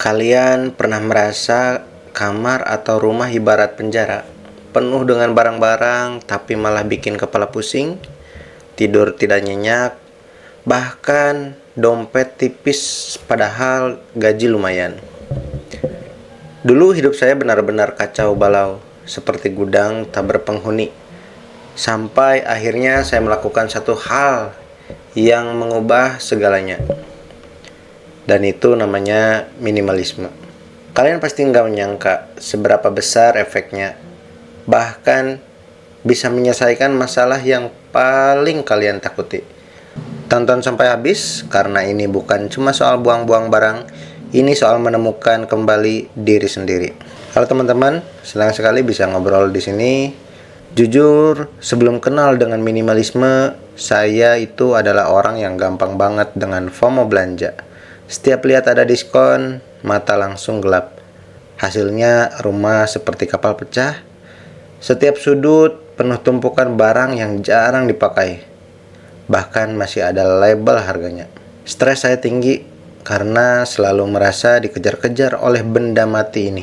Kalian pernah merasa kamar atau rumah ibarat penjara, penuh dengan barang-barang tapi malah bikin kepala pusing, tidur tidak nyenyak, bahkan dompet tipis padahal gaji lumayan. Dulu hidup saya benar-benar kacau balau, seperti gudang tak berpenghuni. Sampai akhirnya saya melakukan satu hal yang mengubah segalanya. Dan itu namanya minimalisme. Kalian pasti nggak menyangka seberapa besar efeknya. Bahkan bisa menyelesaikan masalah yang paling kalian takuti. Tonton sampai habis karena ini bukan cuma soal buang-buang barang. Ini soal menemukan kembali diri sendiri. Halo teman-teman, senang sekali bisa ngobrol di sini. Jujur, sebelum kenal dengan minimalisme, saya itu adalah orang yang gampang banget dengan FOMO belanja. Setiap lihat ada diskon, mata langsung gelap. Hasilnya rumah seperti kapal pecah. Setiap sudut penuh tumpukan barang yang jarang dipakai. Bahkan masih ada label harganya. Stres saya tinggi karena selalu merasa dikejar-kejar oleh benda mati ini.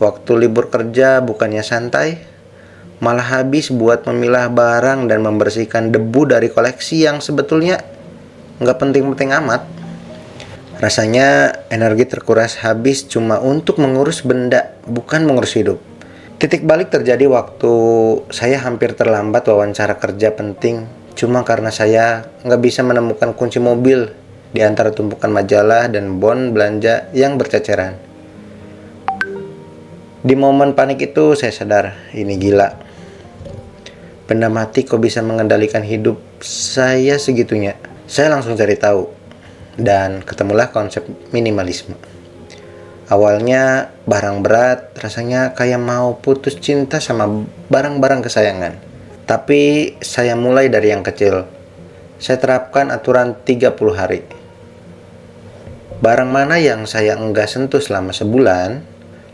Waktu libur kerja bukannya santai, malah habis buat memilah barang dan membersihkan debu dari koleksi yang sebetulnya nggak penting-penting amat. Rasanya energi terkuras habis cuma untuk mengurus benda, bukan mengurus hidup. Titik balik terjadi waktu saya hampir terlambat wawancara kerja penting, cuma karena saya nggak bisa menemukan kunci mobil di antara tumpukan majalah dan bon belanja yang berceceran. Di momen panik itu saya sadar, ini gila. Benda mati kok bisa mengendalikan hidup saya segitunya. Saya langsung cari tahu. Dan ketemulah konsep minimalisme. Awalnya barang berat, rasanya kayak mau putus cinta sama barang-barang kesayangan. Tapi saya mulai dari yang kecil. Saya terapkan aturan 30 hari. Barang mana yang saya enggak sentuh selama sebulan,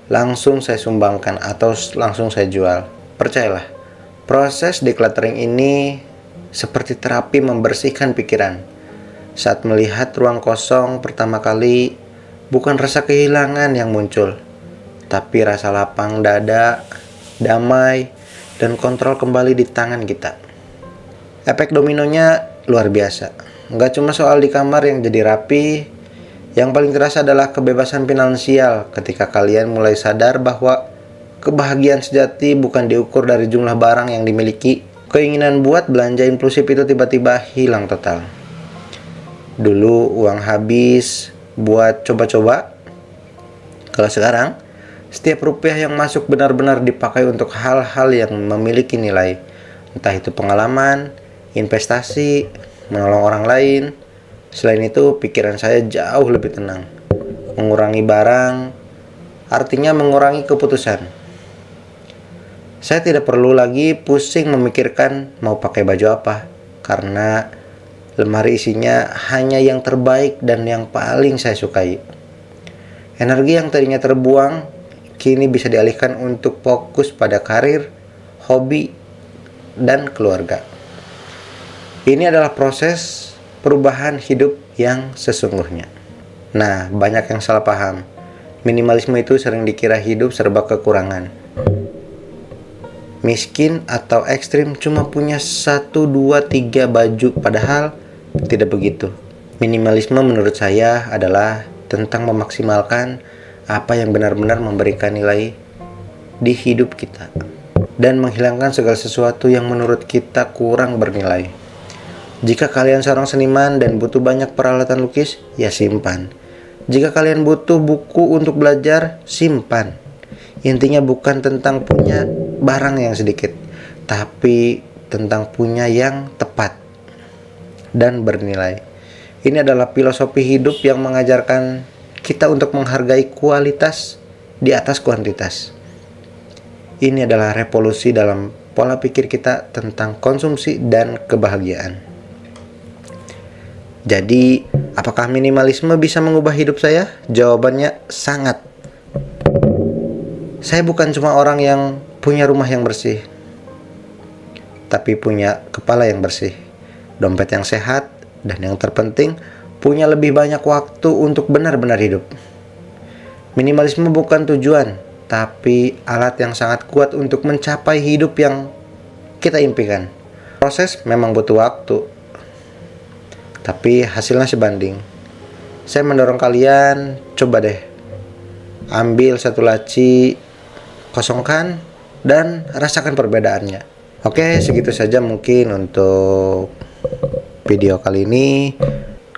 langsung saya sumbangkan atau langsung saya jual. Percayalah, proses decluttering ini seperti terapi membersihkan pikiran. Saat melihat ruang kosong pertama kali, bukan rasa kehilangan yang muncul, tapi rasa lapang dada, damai, dan kontrol kembali di tangan kita. Efek dominonya luar biasa. Nggak cuma soal di kamar yang jadi rapi, yang paling terasa adalah kebebasan finansial ketika kalian mulai sadar bahwa kebahagiaan sejati bukan diukur dari jumlah barang yang dimiliki. Keinginan buat belanja impulsif itu tiba-tiba hilang total. Dulu uang habis buat coba-coba. Kalau sekarang, setiap rupiah yang masuk benar-benar dipakai untuk hal-hal yang memiliki nilai. Entah itu pengalaman, investasi, menolong orang lain. Selain itu, pikiran saya jauh lebih tenang. Mengurangi barang, artinya mengurangi keputusan. Saya tidak perlu lagi pusing memikirkan mau pakai baju apa, karena lemari isinya hanya yang terbaik dan yang paling saya sukai. Energi yang tadinya terbuang, kini bisa dialihkan untuk fokus pada karir, hobi, dan keluarga. Ini adalah proses perubahan hidup yang sesungguhnya. Nah, banyak yang salah paham. Minimalisme itu sering dikira hidup serba kekurangan. Miskin atau ekstrim cuma punya 1, 2, 3 baju, padahal tidak begitu. Minimalisme menurut saya adalah tentang memaksimalkan apa yang benar-benar memberikan nilai di hidup kita dan menghilangkan segala sesuatu yang menurut kita kurang bernilai. Jika kalian seorang seniman dan butuh banyak peralatan lukis, ya simpan. Jika kalian butuh buku untuk belajar, simpan. Intinya bukan tentang punya barang yang sedikit, tapi tentang punya yang tepat dan bernilai. Ini adalah filosofi hidup yang mengajarkan kita untuk menghargai kualitas di atas kuantitas. Ini adalah revolusi dalam pola pikir kita tentang konsumsi dan kebahagiaan. Jadi, apakah minimalisme bisa mengubah hidup saya? Jawabannya sangat. Saya bukan cuma orang yang punya rumah yang bersih, tapi punya kepala yang bersih, dompet yang sehat, dan yang terpenting, punya lebih banyak waktu untuk benar-benar hidup. Minimalisme bukan tujuan, tapi alat yang sangat kuat untuk mencapai hidup yang kita impikan. Proses memang butuh waktu, tapi hasilnya sebanding. Saya mendorong kalian, coba deh ambil satu laci, kosongkan, dan rasakan perbedaannya. Oke, segitu saja mungkin untuk video kali ini.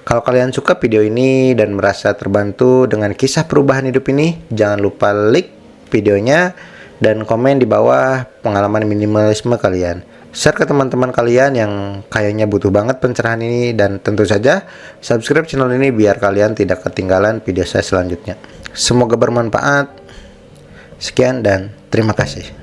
Kalau kalian suka video ini dan merasa terbantu dengan kisah perubahan hidup ini, jangan lupa like videonya dan komen di bawah pengalaman minimalisme kalian. Share ke teman-teman kalian yang kayaknya butuh banget pencerahan ini, dan tentu saja subscribe channel ini biar kalian tidak ketinggalan video saya selanjutnya. Semoga bermanfaat. Sekian dan terima kasih.